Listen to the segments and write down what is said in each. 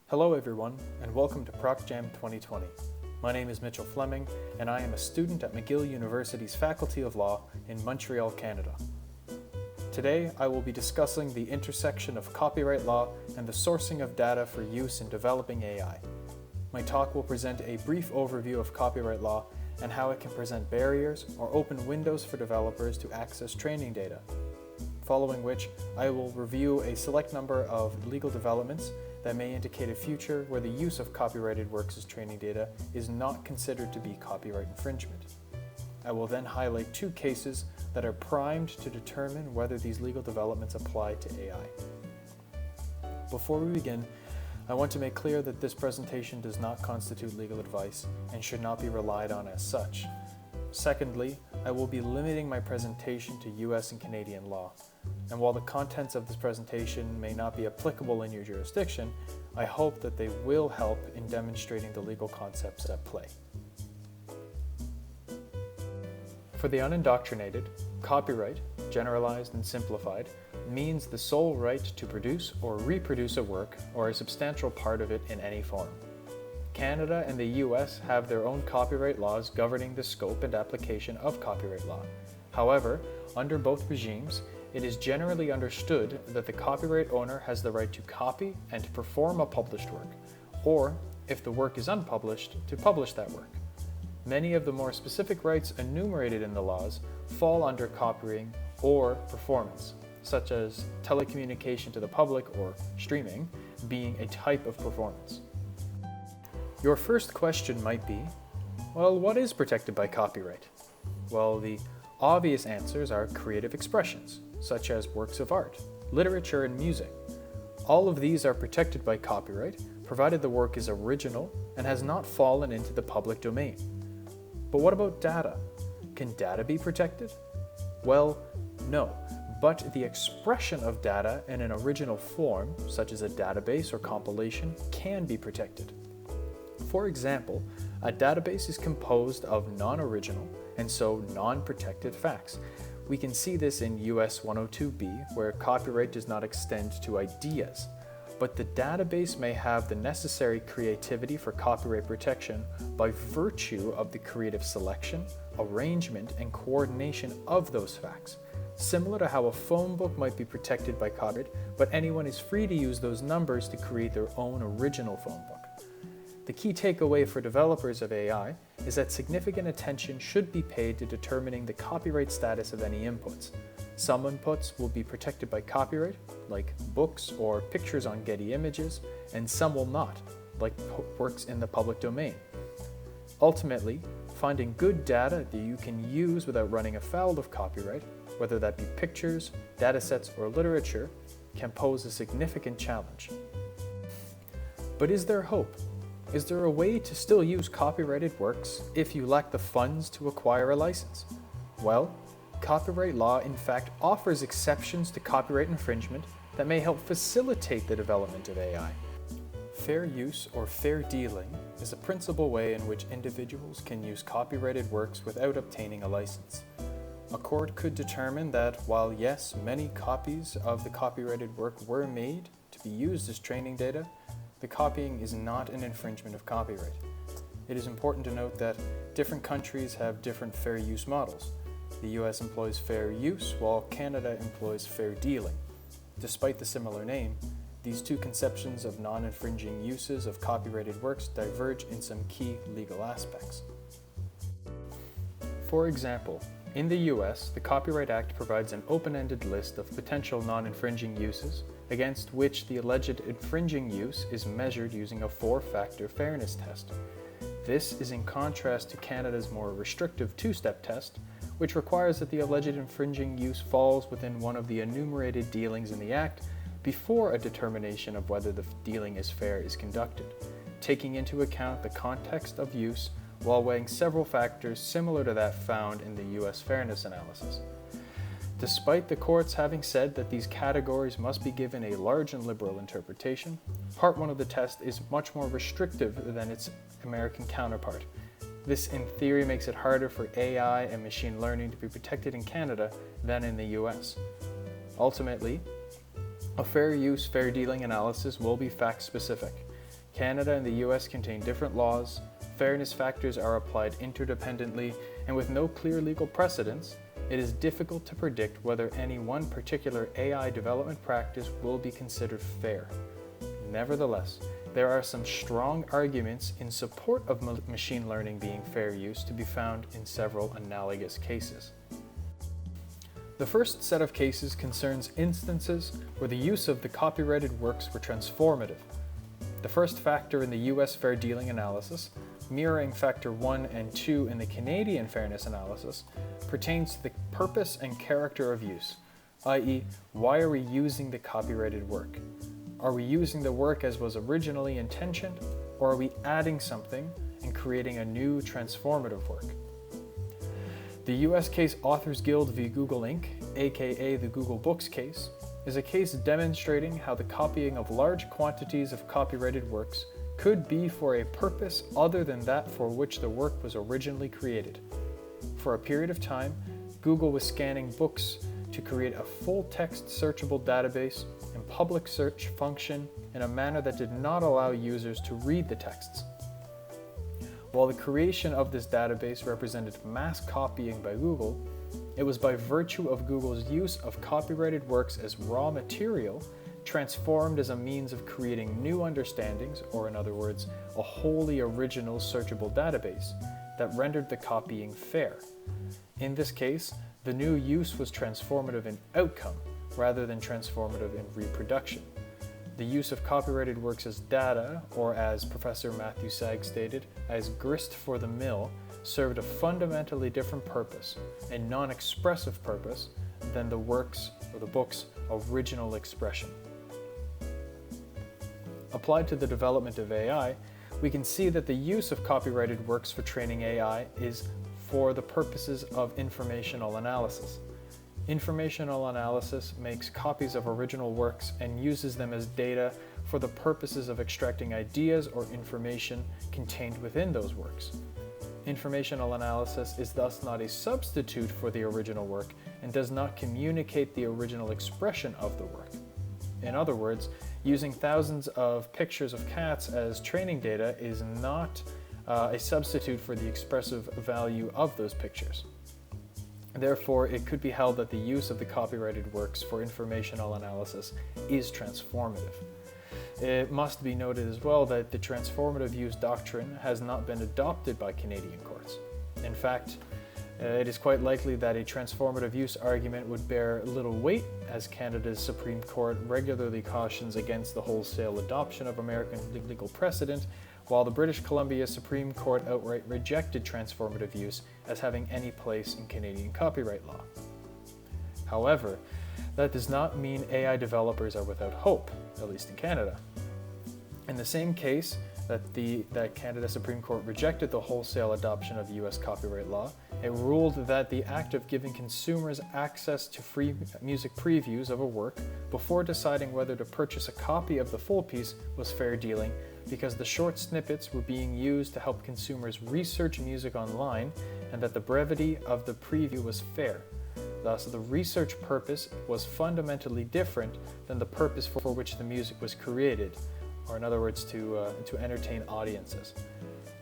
Hello everyone, and welcome to PROCJAM 2020. My name is Mitchel Fleming, and I am a student at McGill University's Faculty of Law in Montreal, Canada. Today, I will be discussing the intersection of copyright law and the sourcing of data for use in developing AI. My talk will present a brief overview of copyright law and how it can present barriers or open windows for developers to access training data. Following which, I will review a select number of legal developments that may indicate a future where the use of copyrighted works as training data is not considered to be copyright infringement. I will then highlight two cases that are primed to determine whether these legal developments apply to AI. Before we begin, I want to make clear that this presentation does not constitute legal advice and should not be relied on as such. Secondly, I will be limiting my presentation to US and Canadian law. And while the contents of this presentation may not be applicable in your jurisdiction, I hope that they will help in demonstrating the legal concepts at play. For the unindoctrinated, copyright, generalized and simplified, means the sole right to produce or reproduce a work or a substantial part of it in any form. Canada and the US have their own copyright laws governing the scope and application of copyright law. However, under both regimes, it is generally understood that the copyright owner has the right to copy and to perform a published work, or, if the work is unpublished, to publish that work. Many of the more specific rights enumerated in the laws fall under copying or performance, such as telecommunication to the public or streaming being a type of performance. Your first question might be, well, what is protected by copyright? Well, the obvious answers are creative expressions, such as works of art, literature, and music. All of these are protected by copyright, provided the work is original and has not fallen into the public domain. But what about data? Can data be protected? Well, no, but the expression of data in an original form, such as a database or compilation, can be protected. For example, a database is composed of non-original and so non-protected facts. We can see this in US 102B, where copyright does not extend to ideas, but the database may have the necessary creativity for copyright protection by virtue of the creative selection, arrangement, and coordination of those facts. Similar to how a phone book might be protected by copyright, but anyone is free to use those numbers to create their own original phone book. The key takeaway for developers of AI is that significant attention should be paid to determining the copyright status of any inputs. Some inputs will be protected by copyright, like books or pictures on Getty Images, and some will not, like works in the public domain. Ultimately, finding good data that you can use without running afoul of copyright, whether that be pictures, datasets, or literature, can pose a significant challenge. But is there hope? Is there a way to still use copyrighted works if you lack the funds to acquire a license? Well, copyright law in fact offers exceptions to copyright infringement that may help facilitate the development of AI. Fair use or fair dealing is a principal way in which individuals can use copyrighted works without obtaining a license. A court could determine that while yes, many copies of the copyrighted work were made to be used as training data, the copying is not an infringement of copyright. It is important to note that different countries have different fair use models. The US employs fair use, while Canada employs fair dealing. Despite the similar name, these two conceptions of non-infringing uses of copyrighted works diverge in some key legal aspects. For example, in the US, the Copyright Act provides an open-ended list of potential non-infringing uses against which the alleged infringing use is measured using a 4-factor fairness test. This is in contrast to Canada's more restrictive 2-step test, which requires that the alleged infringing use falls within one of the enumerated dealings in the Act before a determination of whether the dealing is fair is conducted, taking into account the context of use while weighing several factors similar to that found in the US fairness analysis. Despite the courts having said that these categories must be given a large and liberal interpretation, Part 1 of the test is much more restrictive than its American counterpart. This in theory makes it harder for AI and machine learning to be protected in Canada than in the US. Ultimately, a fair use, fair dealing analysis will be fact-specific. Canada and the US contain different laws, fairness factors are applied interdependently, and with no clear legal precedents, it is difficult to predict whether any one particular AI development practice will be considered fair. Nevertheless, there are some strong arguments in support of machine learning being fair use to be found in several analogous cases. The first set of cases concerns instances where the use of the copyrighted works were transformative. The first factor in the US fair dealing analysis, mirroring factor 1 and 2 in the Canadian fairness analysis, pertains to the purpose and character of use, i.e., why are we using the copyrighted work? Are we using the work as was originally intentioned, or are we adding something and creating a new transformative work? The US case Authors Guild v. Google Inc., aka the Google Books case, is a case demonstrating how the copying of large quantities of copyrighted works could be for a purpose other than that for which the work was originally created. For a period of time, Google was scanning books to create a full-text searchable database and public search function in a manner that did not allow users to read the texts. While the creation of this database represented mass copying by Google, it was by virtue of Google's use of copyrighted works as raw material, transformed as a means of creating new understandings, or in other words, a wholly original searchable database, that rendered the copying fair. In this case, the new use was transformative in outcome, rather than transformative in reproduction. The use of copyrighted works as data, or as Professor Matthew Sagg stated, as grist for the mill, served a fundamentally different purpose, a non-expressive purpose, than the works or the book's original expression. Applied to the development of AI, we can see that the use of copyrighted works for training AI is for the purposes of informational analysis. Informational analysis makes copies of original works and uses them as data for the purposes of extracting ideas or information contained within those works. Informational analysis is thus not a substitute for the original work and does not communicate the original expression of the work. In other words, using thousands of pictures of cats as training data is not a substitute for the expressive value of those pictures. Therefore, it could be held that the use of the copyrighted works for informational analysis is transformative. It must be noted as well that the transformative use doctrine has not been adopted by Canadian courts. In fact, it is quite likely that a transformative use argument would bear little weight, as Canada's Supreme Court regularly cautions against the wholesale adoption of American legal precedent, while the British Columbia Supreme Court outright rejected transformative use as having any place in Canadian copyright law. However, that does not mean AI developers are without hope, at least in Canada. In the same case that Canada Supreme Court rejected the wholesale adoption of US copyright law, it ruled that the act of giving consumers access to free music previews of a work before deciding whether to purchase a copy of the full piece was fair dealing, because the short snippets were being used to help consumers research music online, and that the brevity of the preview was fair. Thus, the research purpose was fundamentally different than the purpose for which the music was created, or in other words, to entertain audiences.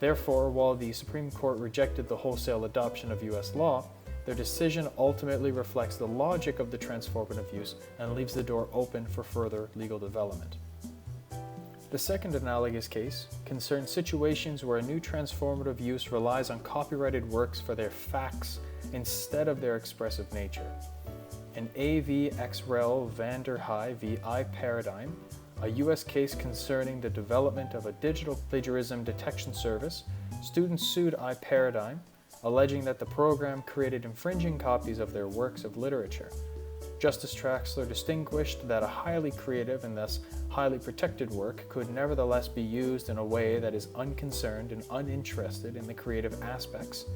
Therefore, while the Supreme Court rejected the wholesale adoption of US law, their decision ultimately reflects the logic of the transformative use and leaves the door open for further legal development. The second analogous case concerns situations where a new transformative use relies on copyrighted works for their facts instead of their expressive nature. In A.V. Xrel van der Heij v. iParadigm, a US case concerning the development of a digital plagiarism detection service, students sued iParadigm, alleging that the program created infringing copies of their works of literature. Justice Traxler distinguished that a highly creative and thus highly protected work could nevertheless be used in a way that is unconcerned and uninterested in the creative aspects,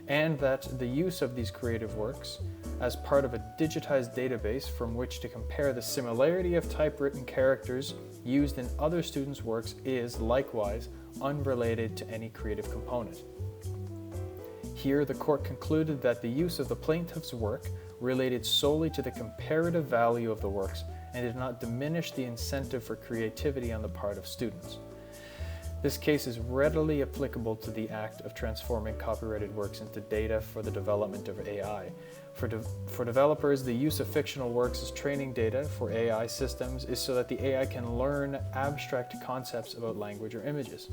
and that the use of these creative works as part of a digitized database from which to compare the similarity of typewritten characters used in other students' works is likewise unrelated to any creative component. Here, the court concluded that the use of the plaintiff's work related solely to the comparative value of the works and did not diminish the incentive for creativity on the part of students. This case is readily applicable to the act of transforming copyrighted works into data for the development of AI. For developers, the use of fictional works as training data for AI systems is so that the AI can learn abstract concepts about language or images.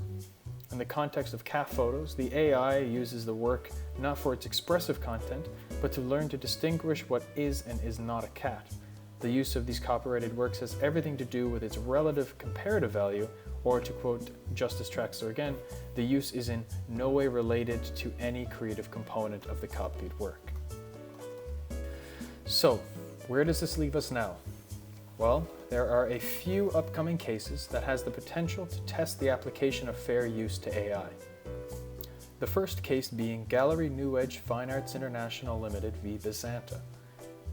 In the context of cat photos, the AI uses the work not for its expressive content, but to learn to distinguish what is and is not a cat. The use of these copyrighted works has everything to do with its relative comparative value, or to quote Justice Traxler again, the use is in no way related to any creative component of the copied work. So, where does this leave us now? Well, there are a few upcoming cases that has the potential to test the application of fair use to AI. The first case being Gallery New Edge Fine Arts International Limited v. Bizanta.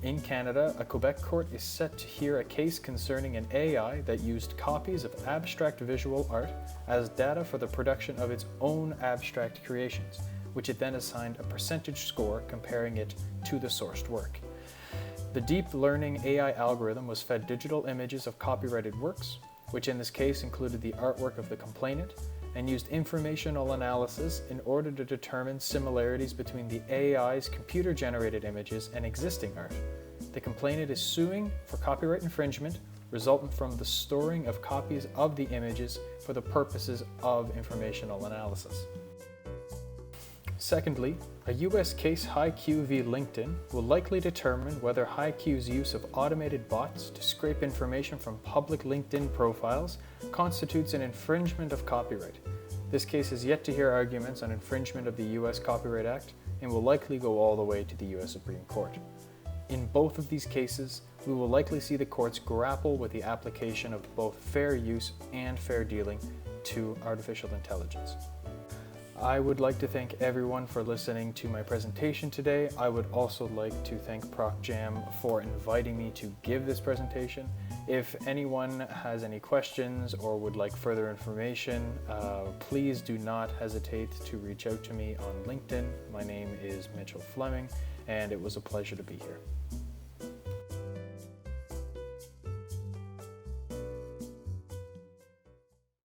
In Canada, a Quebec court is set to hear a case concerning an AI that used copies of abstract visual art as data for the production of its own abstract creations, which it then assigned a percentage score comparing it to the sourced work. The deep learning AI algorithm was fed digital images of copyrighted works, which in this case included the artwork of the complainant, and used informational analysis in order to determine similarities between the AI's computer-generated images and existing art. The complainant is suing for copyright infringement resultant from the storing of copies of the images for the purposes of informational analysis. Secondly, a US case HiQ v. LinkedIn will likely determine whether HiQ's use of automated bots to scrape information from public LinkedIn profiles constitutes an infringement of copyright. This case has yet to hear arguments on infringement of the US Copyright Act and will likely go all the way to the US Supreme Court. In both of these cases, we will likely see the courts grapple with the application of both fair use and fair dealing to artificial intelligence. I would like to thank everyone for listening to my presentation today. I would also like to thank PROCJAM for inviting me to give this presentation. If anyone has any questions or would like further information, please do not hesitate to reach out to me on LinkedIn. My name is Mitchel Fleming, and it was a pleasure to be here.